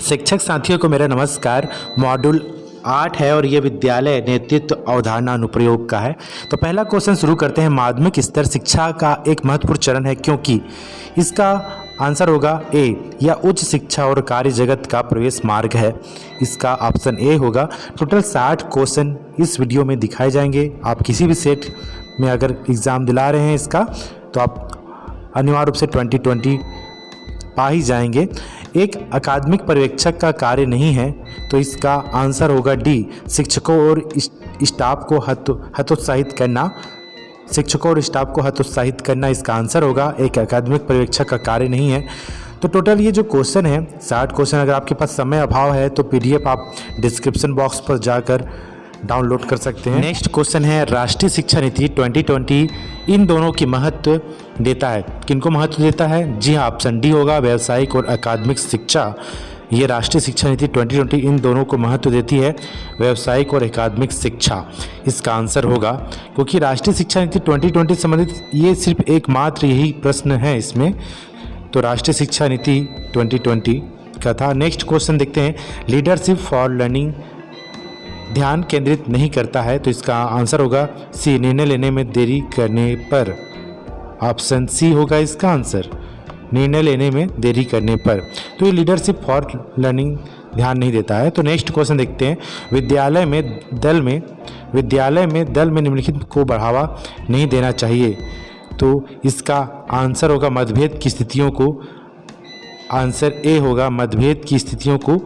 शिक्षक साथियों को मेरा नमस्कार। मॉड्यूल 8 है और ये विद्यालय नेतृत्व अवधारणा अनुप्रयोग का है। तो पहला क्वेश्चन शुरू करते हैं। माध्यमिक स्तर शिक्षा का एक महत्वपूर्ण चरण है क्योंकि इसका आंसर होगा ए, या उच्च शिक्षा और कार्य जगत का प्रवेश मार्ग है। इसका ऑप्शन ए होगा। टोटल 60 क्वेश्चन इस वीडियो में दिखाए जाएंगे। आप किसी भी सेट में अगर एग्ज़ाम दिला रहे हैं इसका, तो आप अनिवार्य रूप से 2020 पा ही जाएंगे। एक अकादमिक पर्यवेक्षक का कार्य नहीं है, तो इसका आंसर होगा डी, शिक्षकों और स्टाफ को हतोत्साहित करना। शिक्षकों और स्टाफ को हतोत्साहित करना इसका आंसर होगा। एक अकादमिक पर्यवेक्षक का कार्य नहीं है। तो टोटल ये जो क्वेश्चन है 60 क्वेश्चन, अगर आपके पास समय अभाव है तो PDF आप डिस्क्रिप्शन बॉक्स पर जाकर डाउनलोड कर सकते हैं। नेक्स्ट क्वेश्चन है, राष्ट्रीय शिक्षा नीति 2020 इन दोनों की महत्व देता है। किनको महत्व देता है? जी हाँ, ऑप्शन डी होगा, व्यावसायिक और अकादमिक शिक्षा। ये राष्ट्रीय शिक्षा नीति 2020 इन दोनों को महत्व देती है, व्यावसायिक और अकादमिक शिक्षा। इसका आंसर होगा, क्योंकि राष्ट्रीय शिक्षा नीति 2020 संबंधित ये सिर्फ एकमात्र यही प्रश्न है इसमें। तो राष्ट्रीय शिक्षा नीति 2020 का था। नेक्स्ट क्वेश्चन देखते हैं, लीडरशिप फॉर लर्निंग ध्यान केंद्रित नहीं करता है, तो इसका आंसर होगा सी, निर्णय लेने में देरी करने पर। ऑप्शन सी होगा इसका आंसर, निर्णय लेने में देरी करने पर। तो ये लीडरशिप फॉर लर्निंग ध्यान नहीं देता है। तो नेक्स्ट क्वेश्चन देखते हैं, विद्यालय में दल में निम्नलिखित को बढ़ावा नहीं देना चाहिए। तो इसका आंसर होगा मतभेद की स्थितियों को। आंसर ए होगा, मतभेद की स्थितियों को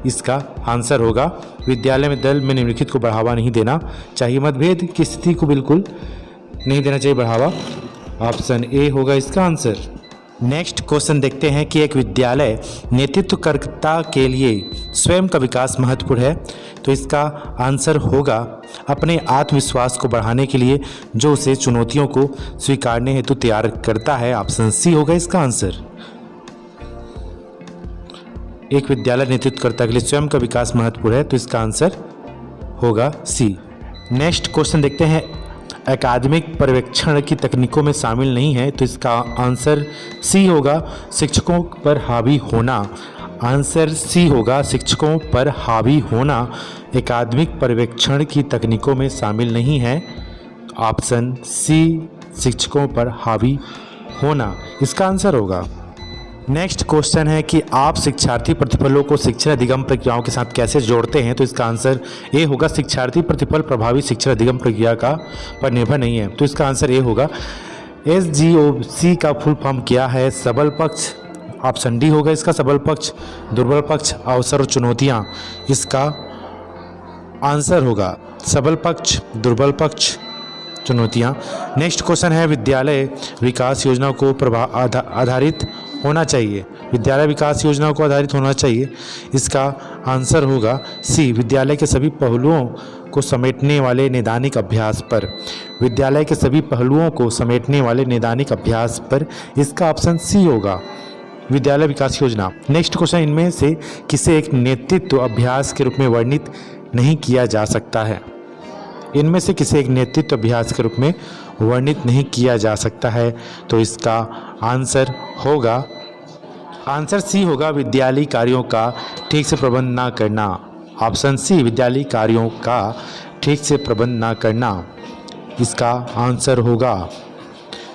इसका आंसर होगा। विद्यालय में दल में निम्नलिखित को बढ़ावा नहीं देना चाहिए, मतभेद की स्थिति को बिल्कुल नहीं देना चाहिए बढ़ावा। ऑप्शन ए होगा इसका आंसर। नेक्स्ट क्वेश्चन देखते हैं कि एक विद्यालय नेतृत्वकर्ता के लिए स्वयं का विकास महत्वपूर्ण है, तो इसका आंसर होगा अपने आत्मविश्वास को बढ़ाने के लिए जो उसे चुनौतियों को स्वीकारने हेतु तैयार करता है। ऑप्शन सी होगा इसका आंसर। एक विद्यालय नेतृत्वकर्ता के लिए स्वयं का विकास महत्वपूर्ण है, तो इसका आंसर होगा सी। नेक्स्ट क्वेश्चन देखते हैं, अकादमिक पर्यवेक्षण की तकनीकों में शामिल नहीं है, तो इसका आंसर सी होगा, शिक्षकों पर हावी होना। आंसर सी होगा, शिक्षकों पर हावी होना अकादमिक पर्यवेक्षण की तकनीकों में शामिल नहीं है। ऑप्शन सी, शिक्षकों पर हावी होना इसका आंसर होगा। नेक्स्ट क्वेश्चन है कि आप शिक्षार्थी प्रतिफलों को शिक्षण अधिगम प्रक्रियाओं के साथ कैसे जोड़ते हैं, तो इसका आंसर ए होगा, शिक्षार्थी प्रतिफल प्रभावी शिक्षण अधिगम प्रक्रिया का पर निर्भर नहीं है, तो इसका आंसर ए होगा। SGOC का फुल फॉर्म क्या है? सबल पक्ष। ऑप्शन डी होगा इसका, सबल पक्ष, दुर्बल पक्ष, अवसर और चुनौतियाँ। इसका आंसर होगा सबल पक्ष, दुर्बल पक्ष, चुनौतियाँ। नेक्स्ट क्वेश्चन है, विद्यालय विकास योजना को आधारित होना चाहिए। विद्यालय विकास योजना को आधारित होना चाहिए। इसका आंसर होगा सी, विद्यालय के सभी पहलुओं को समेटने वाले नैदानिक अभ्यास पर। विद्यालय के सभी पहलुओं को समेटने वाले नैदानिक अभ्यास पर। इसका ऑप्शन सी होगा, विद्यालय विकास योजना। नेक्स्ट क्वेश्चन, इनमें से किसे एक नेतृत्व अभ्यास के रूप में वर्णित नहीं किया जा सकता है? इनमें से किसी एक नेतृत्व अभ्यास के रूप में वर्णित नहीं किया जा सकता है, तो इसका आंसर होगा, आंसर सी होगा, विद्यालयी कार्यों का ठीक से प्रबंध ना करना। ऑप्शन सी, विद्यालयी कार्यों का ठीक से प्रबंध ना करना इसका आंसर होगा।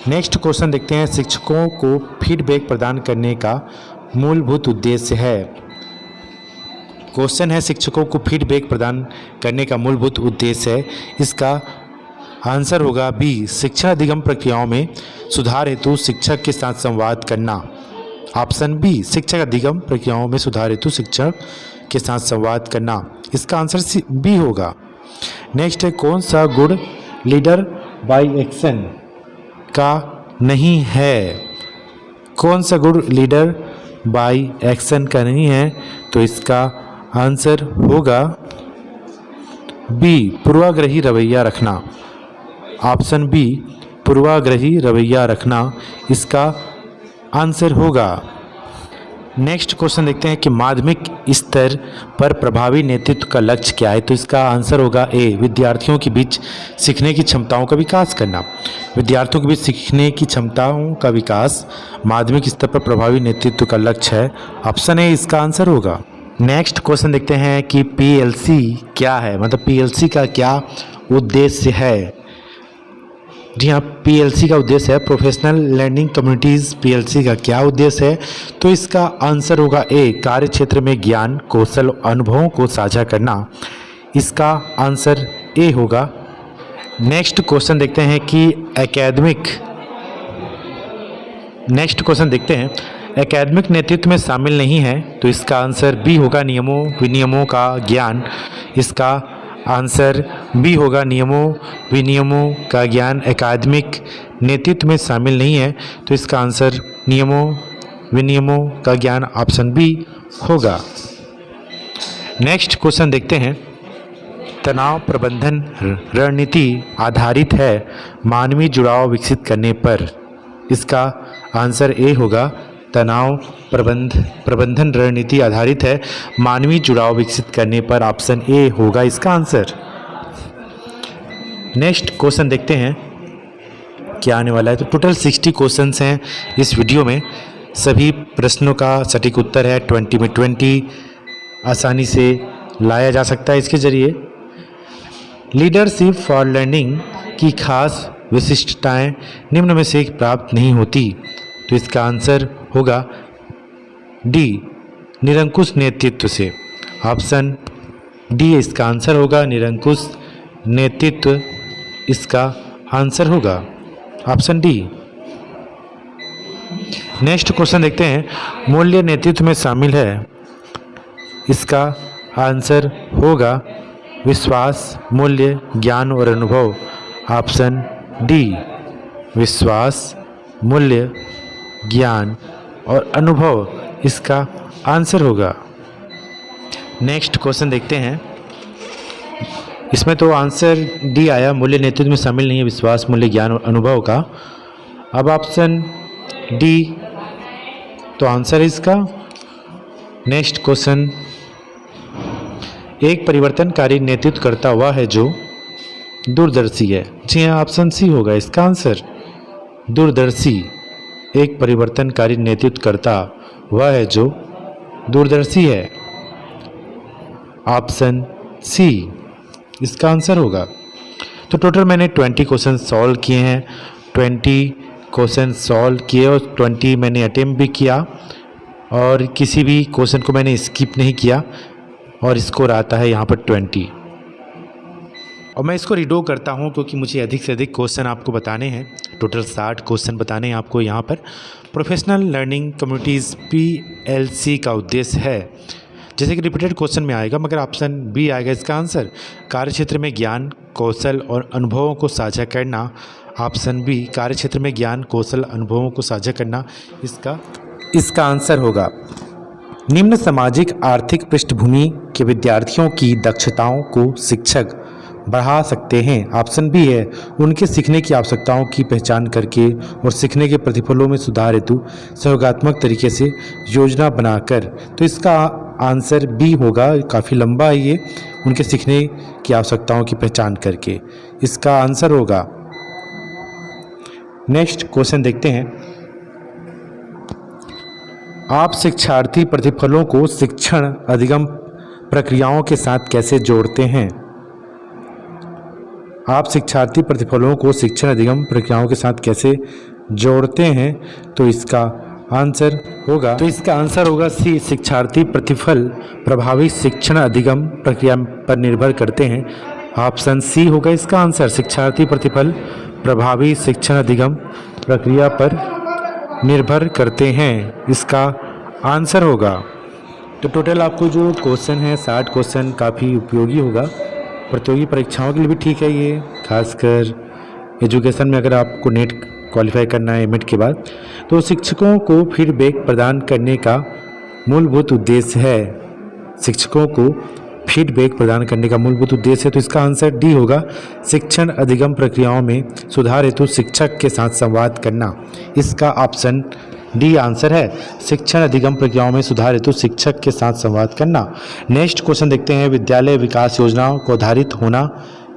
नेक्स्ट क्वेश्चन देखते हैं, शिक्षकों को फीडबैक प्रदान करने का मूलभूत उद्देश्य है। क्वेश्चन है, शिक्षकों को फीडबैक प्रदान करने का मूलभूत उद्देश्य है। इसका आंसर होगा बी, शिक्षा अधिगम प्रक्रियाओं में सुधार हेतु शिक्षक के साथ संवाद करना। ऑप्शन बी, शिक्षक अधिगम प्रक्रियाओं में सुधार हेतु शिक्षक के साथ संवाद करना। इसका आंसर सी, बी होगा। नेक्स्ट है, कौन सा गुण लीडर बाय एक्शन का नहीं है? कौन सा गुण लीडर बाय एक्शन का नहीं है? तो इसका आंसर होगा बी, पूर्वाग्रही रवैया रखना। ऑप्शन बी, पूर्वाग्रही रवैया रखना इसका आंसर होगा। नेक्स्ट क्वेश्चन देखते हैं कि माध्यमिक स्तर पर प्रभावी नेतृत्व का लक्ष्य क्या है? तो इसका आंसर होगा ए, विद्यार्थियों के बीच सीखने की क्षमताओं का विकास करना। विद्यार्थियों के बीच सीखने की क्षमताओं का विकास माध्यमिक स्तर पर प्रभावी नेतृत्व का लक्ष्य है। ऑप्शन ए इसका आंसर होगा। नेक्स्ट क्वेश्चन देखते हैं कि पीएलसी क्या है, मतलब पीएलसी का क्या उद्देश्य है। जी हाँ, पीएलसी का उद्देश्य है प्रोफेशनल लर्निंग कम्युनिटीज़। पीएलसी का क्या उद्देश्य है, तो इसका आंसर होगा ए, कार्य क्षेत्र में ज्ञान कौशल अनुभवों को साझा करना। इसका आंसर ए होगा। नेक्स्ट क्वेश्चन देखते हैं कि एकेडमिक नेतृत्व में शामिल नहीं है, तो इसका आंसर बी होगा, नियमों विनियमों का ज्ञान। इसका आंसर बी होगा, नियमों विनियमों का ज्ञान एकेडमिक नेतृत्व में शामिल नहीं है, तो इसका आंसर नियमों विनियमों का ज्ञान ऑप्शन बी होगा। नेक्स्ट क्वेश्चन देखते हैं, तनाव प्रबंधन रणनीति आधारित है मानवीय जुड़ाव विकसित करने पर। इसका आंसर ए होगा, तनाव प्रबंधन रणनीति आधारित है मानवीय जुड़ाव विकसित करने पर। ऑप्शन ए होगा इसका आंसर। नेक्स्ट क्वेश्चन देखते हैं क्या आने वाला है। तो टोटल 60 क्वेश्चंस हैं इस वीडियो में। सभी प्रश्नों का सटीक उत्तर है 20 में 20 आसानी से लाया जा सकता है इसके जरिए। लीडरशिप फॉर लर्निंग की खास विशिष्टताएं निम्न में से प्राप्त नहीं होती, तो इसका आंसर होगा डी, निरंकुश नेतृत्व से। ऑप्शन डी इसका आंसर होगा, निरंकुश नेतृत्व इसका आंसर होगा, ऑप्शन डी। नेक्स्ट क्वेश्चन देखते हैं, मूल्य नेतृत्व में शामिल है। इसका आंसर होगा विश्वास, मूल्य, ज्ञान और अनुभव। ऑप्शन डी, विश्वास, मूल्य, ज्ञान और अनुभव इसका आंसर होगा। नेक्स्ट क्वेश्चन देखते हैं, इसमें तो आंसर डी आया, मूल्य नेतृत्व में शामिल नहीं है, विश्वास, मूल्य, ज्ञान और अनुभव का। अब ऑप्शन डी तो आंसर इसका। नेक्स्ट क्वेश्चन, एक परिवर्तनकारी नेतृत्व करता हुआ है जो दूरदर्शी है। जी हाँ, ऑप्शन सी होगा इसका आंसर, दूरदर्शी। एक परिवर्तनकारी नेतृत्व करता हुआ है जो दूरदर्शी है, ऑप्शन सी इसका आंसर होगा। तो टोटल मैंने 20 क्वेश्चन सॉल्व किए हैं, 20 क्वेश्चन सॉल्व किए और 20 मैंने अटेम्प्ट भी किया और किसी भी क्वेश्चन को मैंने स्किप नहीं किया और स्कोर आता है यहाँ पर 20। और मैं इसको रीडो करता हूँ क्योंकि मुझे अधिक से अधिक क्वेश्चन आपको बताने हैं। टोटल 60 क्वेश्चन बताने हैं आपको यहाँ पर। प्रोफेशनल लर्निंग कम्युनिटीज़ पीएलसी का उद्देश्य है, जैसे कि रिपीटेड क्वेश्चन में आएगा मगर ऑप्शन बी आएगा इसका आंसर, कार्यक्षेत्र में ज्ञान कौशल और अनुभवों को साझा करना। ऑप्शन बी, कार्यक्षेत्र में ज्ञान कौशल अनुभवों को साझा करना इसका आंसर होगा। निम्न सामाजिक आर्थिक पृष्ठभूमि के विद्यार्थियों की दक्षताओं को शिक्षक बढ़ा सकते हैं। ऑप्शन बी है, उनके सीखने की आवश्यकताओं की पहचान करके और सीखने के प्रतिफलों में सुधार हेतु सहयोगात्मक तरीके से योजना बनाकर। तो इसका आंसर बी होगा, काफ़ी लंबा है ये, उनके सीखने की आवश्यकताओं की पहचान करके इसका आंसर होगा। नेक्स्ट क्वेश्चन देखते हैं, आप शिक्षार्थी प्रतिफलों को शिक्षण अधिगम प्रक्रियाओं के साथ कैसे जोड़ते हैं। आप शिक्षार्थी प्रतिफलों को शिक्षण अधिगम प्रक्रियाओं के साथ कैसे जोड़ते हैं, तो इसका आंसर होगा सी, शिक्षार्थी प्रतिफल प्रभावी शिक्षण अधिगम प्रक्रिया पर निर्भर करते हैं। ऑप्शन सी होगा इसका आंसर, शिक्षार्थी प्रतिफल प्रभावी शिक्षण अधिगम प्रक्रिया पर निर्भर करते हैं, इसका आंसर होगा। तो टोटल आपको जो क्वेश्चन है 60 क्वेश्चन काफ़ी उपयोगी होगा, प्रतियोगी परीक्षाओं के लिए भी ठीक है ये, खासकर एजुकेशन में अगर आपको नेट क्वालिफाई करना है एमएड के बाद। तो शिक्षकों को फीडबैक प्रदान करने का मूलभूत उद्देश्य है, शिक्षकों को फीडबैक प्रदान करने का मूलभूत उद्देश्य है, तो इसका आंसर डी होगा, शिक्षण अधिगम प्रक्रियाओं में सुधार हेतु शिक्षक के साथ संवाद करना, इसका ऑप्शन डी आंसर है, शिक्षण अधिगम प्रक्रियाओं में सुधार हेतु शिक्षक के साथ संवाद करना। नेक्स्ट क्वेश्चन देखते हैं, विद्यालय विकास योजनाओं को आधारित होना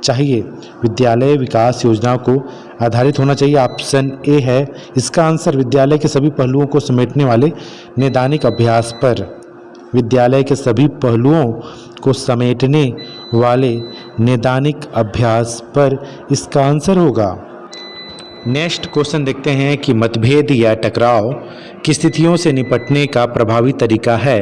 चाहिए। विद्यालय विकास योजना को आधारित होना चाहिए, ऑप्शन ए है इसका आंसर, विद्यालय के सभी पहलुओं को समेटने वाले नैदानिक अभ्यास पर। विद्यालय के सभी पहलुओं को समेटने वाले नैदानिक अभ्यास पर इसका आंसर होगा। नेक्स्ट क्वेश्चन देखते हैं कि मतभेद या टकराव की स्थितियों से निपटने का प्रभावी तरीका है।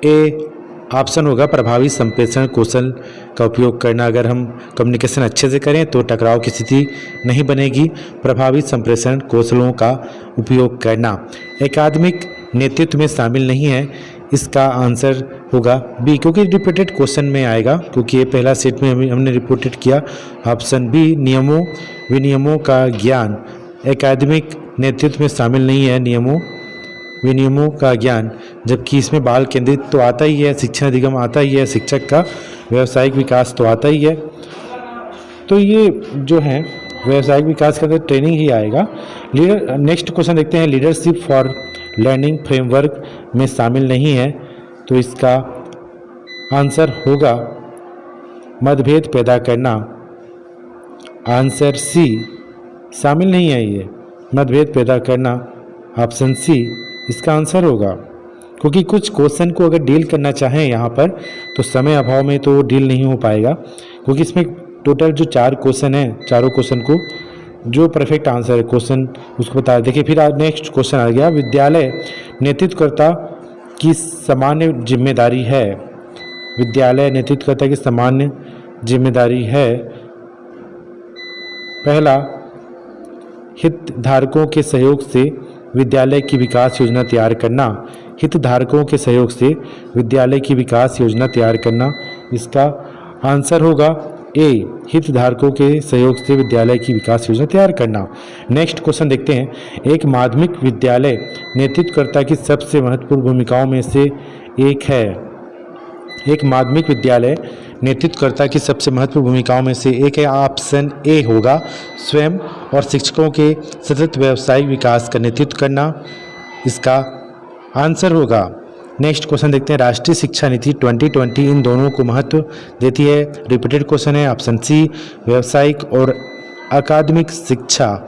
ए ऑप्शन होगा प्रभावी संप्रेषण कौशल का उपयोग करना। अगर हम कम्युनिकेशन अच्छे से करें तो टकराव की स्थिति नहीं बनेगी। प्रभावी संप्रेषण कौशलों का उपयोग करना। एकाडमिक नेतृत्व में शामिल नहीं है, इसका आंसर होगा बी, क्योंकि रिपीटेड क्वेश्चन में आएगा, क्योंकि ये पहला सेट में हमने रिपोर्टेड किया। ऑप्शन बी नियमों विनियमों का ज्ञान एकाडमिक नेतृत्व में शामिल नहीं है, नियमों विनियमों का ज्ञान, जबकि इसमें बाल केंद्रित तो आता ही है, शिक्षण अधिगम आता ही है, शिक्षक का व्यावसायिक विकास तो आता ही है। तो ये जो है व्यावसायिक विकास का तो ट्रेनिंग ही आएगा। लीडर नेक्स्ट क्वेश्चन देखते हैं, लीडरशिप फॉर लर्निंग फ्रेमवर्क में शामिल नहीं है, तो इसका आंसर होगा मतभेद पैदा करना। आंसर सी, शामिल नहीं है ये मतभेद पैदा करना, ऑप्शन सी इसका आंसर होगा। क्योंकि कुछ क्वेश्चन को अगर डील करना चाहें यहाँ पर तो समय अभाव में तो डील नहीं हो पाएगा, क्योंकि इसमें टोटल जो 4 क्वेश्चन हैं, चारों क्वेश्चन को जो परफेक्ट आंसर है क्वेश्चन उसको बता। देखिए फिर नेक्स्ट क्वेश्चन आ गया, विद्यालय नेतृत्वकर्ता की सामान्य जिम्मेदारी है। विद्यालय नेतृत्वकर्ता की सामान्य जिम्मेदारी है। पहला, हितधारकों के सहयोग से विद्यालय की विकास योजना तैयार करना। हितधारकों के सहयोग से विद्यालय की विकास योजना तैयार करना, इसका आंसर होगा ए, हितधारकों के सहयोग से विद्यालय की विकास योजना तैयार करना। नेक्स्ट क्वेश्चन देखते हैं, एक माध्यमिक विद्यालय नेतृत्वकर्ता की सबसे महत्वपूर्ण भूमिकाओं में से एक है। एक माध्यमिक विद्यालय नेतृत्वकर्ता की सबसे महत्वपूर्ण भूमिकाओं में से एक है। ऑप्शन ए होगा स्वयं और शिक्षकों के सतत व्यावसायिक विकास का नेतृत्व करना, इसका आंसर होगा। नेक्स्ट क्वेश्चन देखते हैं, राष्ट्रीय शिक्षा नीति 2020 इन दोनों को महत्व देती है। रिपीटेड क्वेश्चन है। ऑप्शन सी, व्यावसायिक और अकादमिक शिक्षा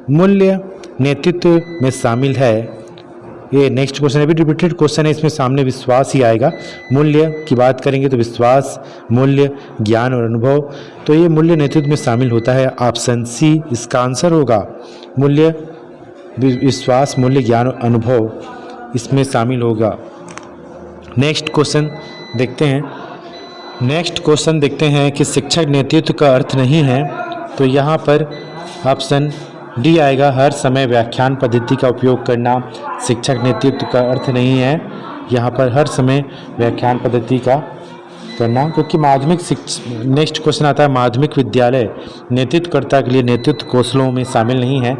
मूल्य नेतृत्व में शामिल है। ये नेक्स्ट क्वेश्चन है, भी रिपीटेड क्वेश्चन है, इसमें सामने विश्वास ही आएगा। मूल्य की बात करेंगे तो विश्वास, मूल्य, ज्ञान और अनुभव, तो ये मूल्य नेतृत्व में शामिल होता है। ऑप्शन सी इसका आंसर होगा। मूल्य, विश्वास, मूल्य, ज्ञान और अनुभव इसमें शामिल होगा। नेक्स्ट क्वेश्चन देखते हैं। नेक्स्ट क्वेश्चन देखते हैं कि शिक्षक नेतृत्व का अर्थ नहीं है, तो यहाँ पर ऑप्शन डी आएगा, हर समय व्याख्यान पद्धति का उपयोग करना शिक्षक नेतृत्व का अर्थ नहीं है। यहाँ पर हर समय व्याख्यान पद्धति का करना, क्योंकि माध्यमिक नेक्स्ट क्वेश्चन आता है, माध्यमिक विद्यालय नेतृत्वकर्ता के लिए नेतृत्व कौशलों में शामिल नहीं है।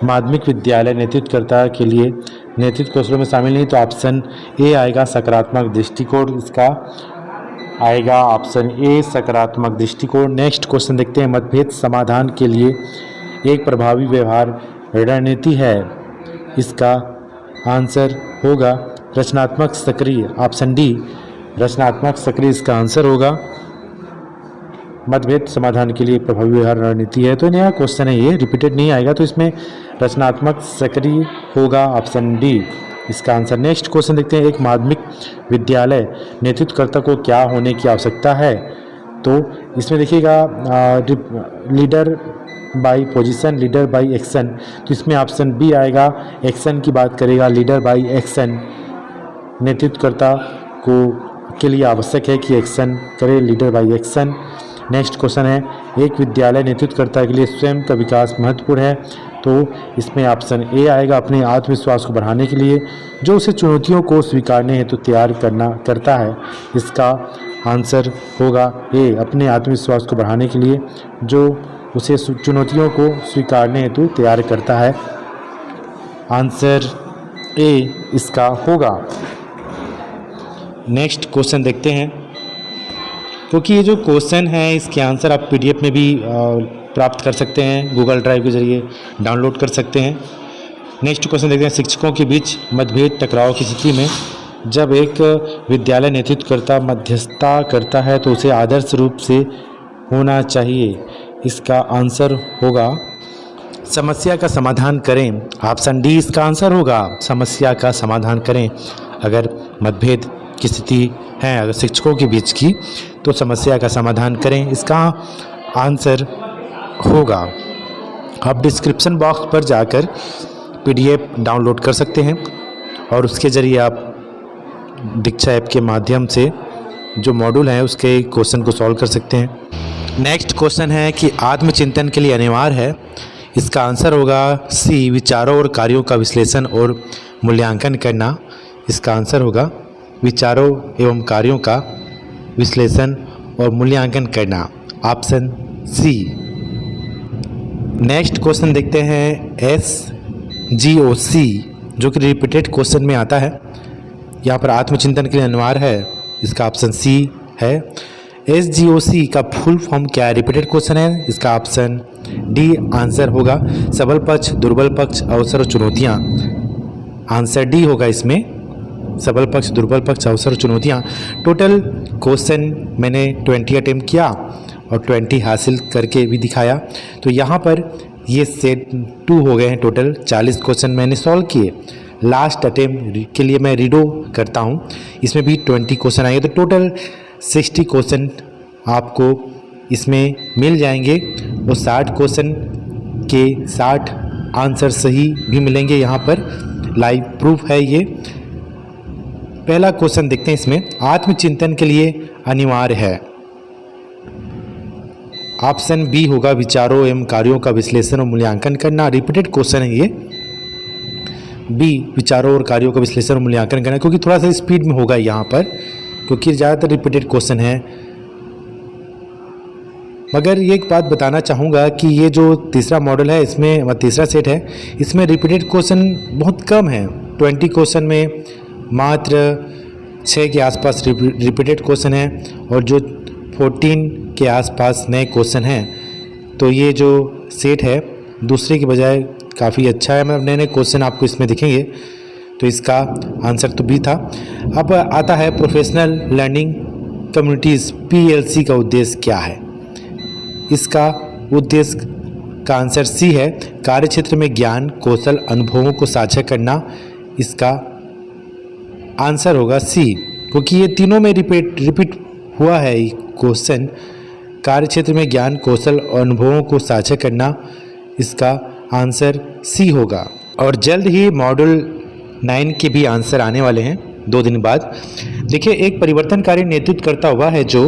माध्यमिक विद्यालय नेतृत्वकर्ता के लिए नेतृत्व कौशलों में शामिल नहीं, तो ऑप्शन ए आएगा सकारात्मक दृष्टिकोण, इसका आएगा ऑप्शन ए सकारात्मक दृष्टिकोण। नेक्स्ट क्वेश्चन देखते हैं, मतभेद समाधान के लिए एक प्रभावी व्यवहार रणनीति है, इसका आंसर होगा रचनात्मक सक्रिय, ऑप्शन डी रचनात्मक सक्रिय इसका आंसर होगा। मतभेद समाधान के लिए प्रभावी व्यवहार रणनीति है, तो नया क्वेश्चन है, ये रिपीटेड नहीं आएगा, तो इसमें रचनात्मक सक्रिय होगा, ऑप्शन डी इसका आंसर। नेक्स्ट क्वेश्चन देखते हैं, एक माध्यमिक विद्यालय नेतृत्वकर्ता को क्या होने की आवश्यकता है, तो इसमें देखिएगा leader by position, leader by action, तो इसमें ऑप्शन बी आएगा, एक्शन की बात करेगा, लीडर बाय एक्शन नेतृत्वकर्ता को के लिए आवश्यक है कि एक्शन करे, leader by action. Next question है, एक विद्यालय नेतृत्वकर्ता के लिए स्वयं का विकास महत्वपूर्ण है, तो इसमें ऑप्शन ए आएगा, अपने आत्मविश्वास को बढ़ाने के लिए जो उसे चुनौतियों को स्वीकारने हेतु तैयार करता है, इसका आंसर होगा ए, अपने आत्मविश्वास को बढ़ाने के लिए जो उसे चुनौतियों को स्वीकारने हेतु तैयार करता है, आंसर ए इसका होगा। नेक्स्ट क्वेश्चन देखते हैं, क्योंकि ये जो क्वेश्चन है इसके आंसर आप पीडीएफ में भी प्राप्त कर सकते हैं, गूगल ड्राइव के जरिए डाउनलोड कर सकते हैं। नेक्स्ट क्वेश्चन देखते हैं, शिक्षकों के बीच मतभेद टकराव की स्थिति में जब एक विद्यालय नेतृत्वकर्ता मध्यस्थता करता है तो उसे आदर्श रूप से होना चाहिए, इसका आंसर होगा समस्या का समाधान करें, ऑप्शन डी इसका आंसर होगा। समस्या का समाधान करें, अगर मतभेद की स्थिति है अगर शिक्षकों के बीच की, तो समस्या का समाधान करें, इसका आंसर होगा। आप डिस्क्रिप्शन बॉक्स पर जाकर PDF डाउनलोड कर सकते हैं और उसके ज़रिए आप दीक्षा ऐप के माध्यम से जो मॉड्यूल है उसके क्वेश्चन को सॉल्व कर सकते हैं। नेक्स्ट क्वेश्चन है कि आत्मचिंतन के लिए अनिवार्य है, इसका आंसर होगा सी, विचारों और कार्यों का विश्लेषण और मूल्यांकन करना। इसका आंसर होगा विचारों एवं कार्यों का विश्लेषण और मूल्यांकन करना, ऑप्शन सी। नेक्स्ट क्वेश्चन देखते हैं SGOC, जो कि रिपीटेड क्वेश्चन में आता है। यहाँ पर आत्मचिंतन के लिए अनिवार्य है, इसका ऑप्शन सी है। SGOC का फुल फॉर्म क्या है? रिपीटेड क्वेश्चन है, इसका ऑप्शन डी आंसर होगा। सबल पक्ष, दुर्बल पक्ष, अवसर और चुनौतियाँ, आंसर डी होगा इसमें। सबल पक्ष, दुर्बल पक्ष, अवसर और चुनौतियाँ। टोटल क्वेश्चन मैंने 20 अटेम्प्ट किया और 20 हासिल करके भी दिखाया। तो यहाँ पर ये सेट 2 हो गए हैं। टोटल 40 क्वेश्चन मैंने सॉल्व किए। लास्ट अटेम्प्ट के लिए मैं रीडो करता हूँ, इसमें भी 20 क्वेश्चन आएंगे, तो टोटल 60 क्वेश्चन आपको इसमें मिल जाएंगे और 60 क्वेश्चन के 60 आंसर सही भी मिलेंगे। यहाँ पर लाइव प्रूफ है ये। पहला क्वेश्चन देखते हैं, इसमें आत्मचिंतन के लिए अनिवार्य है, ऑप्शन बी होगा विचारों एवं कार्यों का विश्लेषण और मूल्यांकन करना। रिपीटेड क्वेश्चन है ये, बी विचारों और कार्यों का विश्लेषण और मूल्यांकन करना, क्योंकि थोड़ा सा स्पीड में होगा यहाँ पर, क्योंकि ज़्यादातर रिपीटेड क्वेश्चन है। मगर ये एक बात बताना चाहूँगा कि ये जो तीसरा मॉडल है, इसमें तीसरा सेट है, इसमें रिपीटेड क्वेश्चन बहुत कम है। 20 क्वेश्चन में मात्र 6 के आसपास रिपीटेड क्वेश्चन है और जो 14 के आसपास नए क्वेश्चन हैं। तो ये जो सेट है दूसरे की बजाय काफ़ी अच्छा है, मतलब नए नए क्वेश्चन आपको इसमें दिखेंगे। तो इसका आंसर तो बी था। अब आता है प्रोफेशनल लर्निंग कम्युनिटीज़ PLC का उद्देश्य क्या है? इसका उद्देश्य का आंसर सी है, कार्यक्षेत्र में ज्ञान, कौशल, अनुभवों को साझा करना। इसका आंसर होगा सी, क्योंकि ये तीनों में रिपीट हुआ है क्वेश्चन। कार्यक्षेत्र में ज्ञान, कौशल और अनुभवों को साझा करना, इसका आंसर सी होगा। और जल्द ही मॉड्यूल 9 के भी आंसर आने वाले हैं 2 दिन बाद। देखिए, एक परिवर्तनकारी नेतृत्व करता हुआ है जो,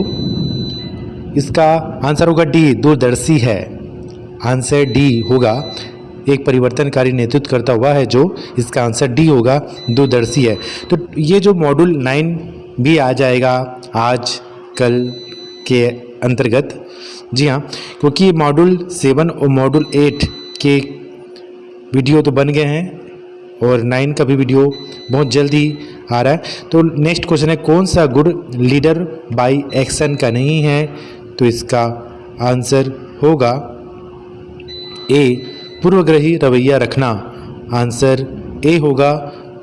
इसका आंसर होगा डी, दूरदर्शी है। आंसर डी होगा, एक परिवर्तनकारी नेतृत्व करता हुआ है जो, इसका आंसर डी होगा, दूरदर्शी है। तो ये जो मॉड्यूल 9 भी आ जाएगा आज कल के अंतर्गत। जी हाँ, क्योंकि मॉड्यूल 7 और मॉड्यूल 8 के वीडियो तो बन गए हैं और 9 का भी वीडियो बहुत जल्दी आ रहा है। तो नेक्स्ट क्वेश्चन है, कौन सा गुण लीडर बाय एक्शन का नहीं है? तो इसका आंसर होगा ए, पूर्वाग्रही रवैया रखना। आंसर ए होगा,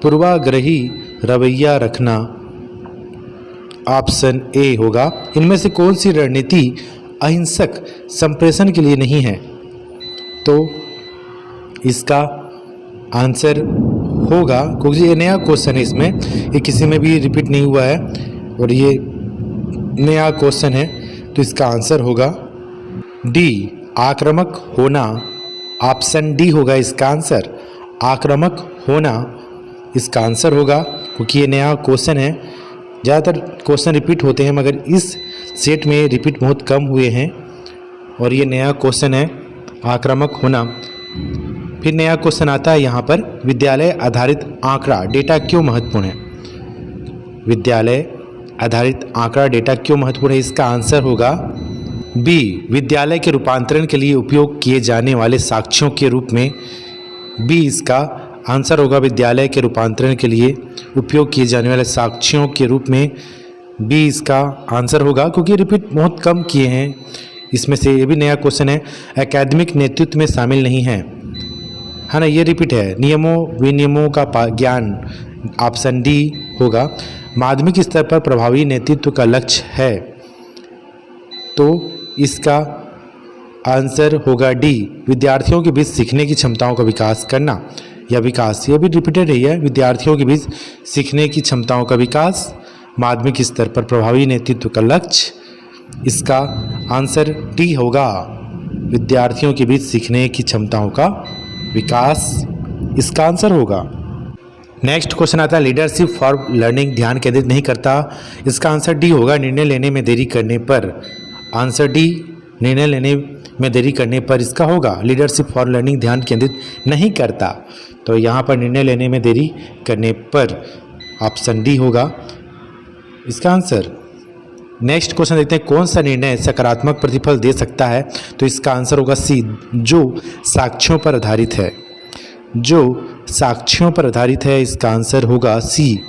पूर्वाग्रही रवैया रखना, ऑप्शन ए होगा। इनमें से कौन सी रणनीति अहिंसक संप्रेषण के लिए नहीं है? तो इसका आंसर होगा, क्योंकि ये नया क्वेश्चन है, इसमें ये किसी में भी रिपीट नहीं हुआ है और ये नया क्वेश्चन है। तो इसका आंसर होगा डी, आक्रामक होना। ऑप्शन डी होगा इसका आंसर, आक्रामक होना इसका आंसर होगा, क्योंकि ये नया क्वेश्चन है। ज़्यादातर क्वेश्चन रिपीट होते हैं मगर इस सेट में रिपीट बहुत कम हुए हैं और ये नया क्वेश्चन है, आक्रामक होना। फिर नया क्वेश्चन आता है यहाँ पर, विद्यालय आधारित आंकड़ा डेटा क्यों महत्वपूर्ण है? विद्यालय आधारित आंकड़ा डेटा क्यों महत्वपूर्ण है? इसका आंसर होगा बी, विद्यालय के रूपांतरण के लिए उपयोग किए जाने वाले साक्ष्यों के रूप में। बी इसका आंसर होगा, विद्यालय के रूपांतरण के लिए उपयोग किए जाने वाले साक्ष्यों के रूप में। बी इसका आंसर होगा, क्योंकि रिपीट बहुत कम किए हैं इसमें से। ये भी नया क्वेश्चन है, एकेडमिक नेतृत्व में शामिल नहीं है ना, ये रिपीट है। नियमों विनियमों का ज्ञान, ऑप्शन डी होगा। माध्यमिक स्तर पर प्रभावी नेतृत्व का लक्ष्य है, तो इसका आंसर होगा डी, विद्यार्थियों के बीच सीखने की क्षमताओं का विकास करना या विकास। ये भी रिपीटेड रही है, विद्यार्थियों के बीच सीखने की क्षमताओं का विकास, माध्यमिक स्तर पर प्रभावी नेतृत्व का लक्ष्य। इसका आंसर डी होगा, विद्यार्थियों के बीच सीखने की क्षमताओं का विकास इसका आंसर होगा। नेक्स्ट क्वेश्चन आता है, लीडरशिप फॉर लर्निंग ध्यान केंद्रित नहीं करता। इसका आंसर डी होगा, निर्णय लेने में देरी करने पर। आंसर डी, निर्णय लेने में देरी करने पर इसका होगा, लीडरशिप फॉर लर्निंग ध्यान केंद्रित नहीं करता। तो यहाँ पर निर्णय लेने में देरी करने पर ऑप्शन डी होगा इसका आंसर। नेक्स्ट क्वेश्चन देखते हैं, कौन सा निर्णय सकारात्मक प्रतिफल दे सकता है। तो इसका आंसर होगा सी, जो साक्ष्यों पर आधारित है। जो साक्ष्यों पर आधारित है, इसका आंसर होगा सी।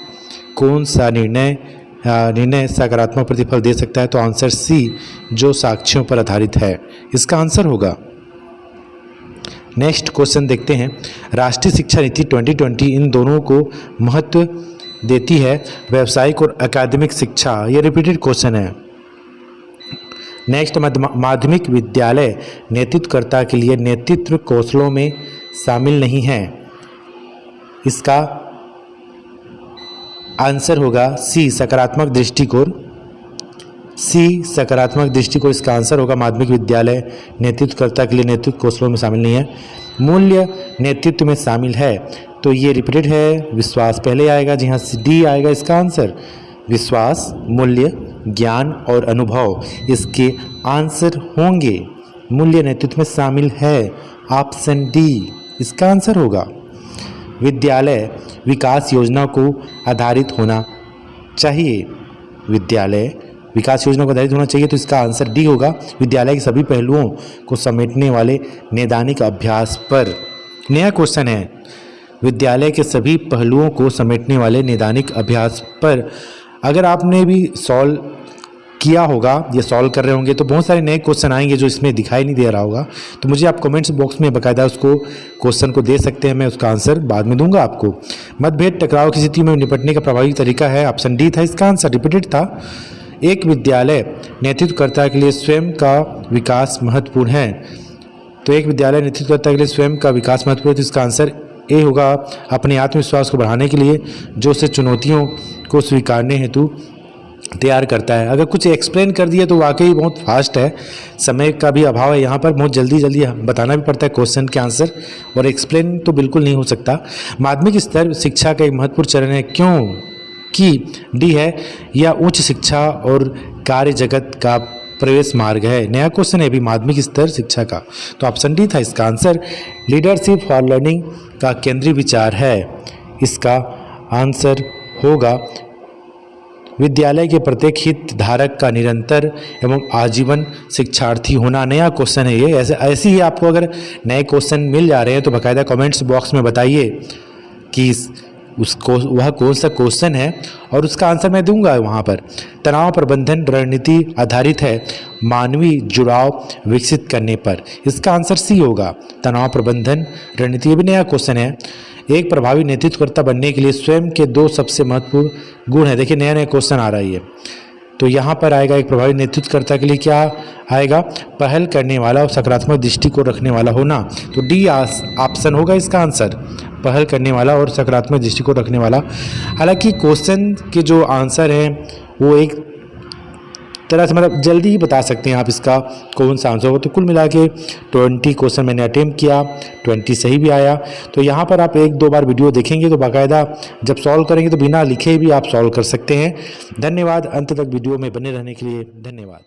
कौन सा निर्णय सकारात्मक प्रतिफल दे सकता है। तो आंसर सी, जो साक्ष्यों पर आधारित है, इसका आंसर होगा। नेक्स्ट क्वेश्चन देखते हैं, राष्ट्रीय शिक्षा नीति 2020 इन दोनों को महत्व देती है, व्यावसायिक और अकादमिक शिक्षा। ये रिपीटेड क्वेश्चन है। नेक्स्ट, माध्यमिक विद्यालय नेतृत्वकर्ता के लिए नेतृत्व कौशलों में शामिल नहीं है। इसका आंसर होगा सी, सकारात्मक दृष्टिकोण। सी, सकारात्मक दृष्टिकोण इसका आंसर होगा। माध्यमिक विद्यालय नेतृत्वकर्ता के लिए नेतृत्व कौशलों में शामिल नहीं है। मूल्य नेतृत्व में शामिल है, तो ये रिपीटेड है। विश्वास पहले आएगा, जी हाँ, डी आएगा इसका आंसर। विश्वास, मूल्य, ज्ञान और अनुभव इसके आंसर होंगे। मूल्य नेतृत्व में शामिल है, ऑप्शन डी इसका आंसर होगा। विद्यालय विकास योजना को आधारित होना चाहिए। विद्यालय विकास योजना को आधारित होना चाहिए, तो इसका आंसर डी होगा, विद्यालय के सभी पहलुओं को समेटने वाले नैदानिक अभ्यास पर। नया क्वेश्चन है, विद्यालय के सभी पहलुओं को समेटने वाले नैदानिक अभ्यास पर। अगर आपने भी सॉल्व किया होगा या सॉल्व कर रहे होंगे तो बहुत सारे नए क्वेश्चन आएंगे जो इसमें दिखाई नहीं दे रहा होगा। तो मुझे आप कमेंट्स बॉक्स में बाकायदा उसको क्वेश्चन को दे सकते हैं, मैं उसका आंसर बाद में दूंगा आपको। मतभेद टकराव की स्थिति में निपटने का प्रभावी तरीका है, ऑप्शन डी था इसका आंसर, रिपीटेड था। एक विद्यालय नेतृत्वकर्ता के लिए स्वयं का विकास महत्वपूर्ण है। तो एक विद्यालय नेतृत्वकर्ता के लिए स्वयं का विकास महत्वपूर्ण है, तो इसका आंसर ए होगा, अपने आत्मविश्वास को बढ़ाने के लिए जो उसे चुनौतियों को स्वीकारने हेतु तैयार करता है। अगर कुछ एक्सप्लेन कर दिया तो वाकई बहुत फास्ट है, समय का भी अभाव है यहाँ पर, बहुत जल्दी जल्दी बताना भी पड़ता है क्वेश्चन के आंसर, और एक्सप्लेन तो बिल्कुल नहीं हो सकता। माध्यमिक स्तर शिक्षा का एक महत्वपूर्ण चरण है, क्यों कि डी है, या उच्च शिक्षा और कार्य जगत का प्रवेश मार्ग है। नया क्वेश्चन है भी माध्यमिक स्तर शिक्षा का, तो ऑप्शन डी था इसका आंसर। लीडरशिप फॉर लर्निंग का केंद्रीय विचार है, इसका आंसर होगा विद्यालय के प्रत्येक हित धारक का निरंतर एवं आजीवन शिक्षार्थी होना। नया क्वेश्चन है ये, ऐसे ही आपको अगर नए क्वेश्चन मिल जा रहे हैं तो बाकायदा कमेंट्स बॉक्स में बताइए कि उसको वह कौन सा क्वेश्चन है और उसका आंसर मैं दूंगा वहाँ पर। तनाव प्रबंधन रणनीति आधारित है मानवीय जुड़ाव विकसित करने पर, इसका आंसर सी होगा, तनाव प्रबंधन रणनीति। ये भी नया क्वेश्चन है। एक प्रभावी नेतृत्वकर्ता बनने के लिए स्वयं के दो सबसे महत्वपूर्ण गुण है। देखिए नया नया क्वेश्चन आ रहा है ये, तो यहाँ पर आएगा एक प्रभावी नेतृत्वकर्ता के लिए क्या आएगा, पहल करने वाला और सकारात्मक दृष्टि को रखने वाला होना। तो डी ऑप्शन होगा इसका आंसर, पहल करने वाला और सकारात्मक दृष्टि को रखने वाला। हालांकि क्वेश्चन के जो आंसर हैं वो एक तरह से मतलब जल्दी ही बता सकते हैं आप इसका कौन सा आंसर होगा। तो कुल मिला के 20 क्वेश्चन मैंने अटेम्प्ट किया, 20 सही भी आया। तो यहाँ पर आप एक दो बार वीडियो देखेंगे तो बाकायदा जब सॉल्व करेंगे तो बिना लिखे भी आप सॉल्व कर सकते हैं। धन्यवाद, अंत तक वीडियो में बने रहने के लिए धन्यवाद।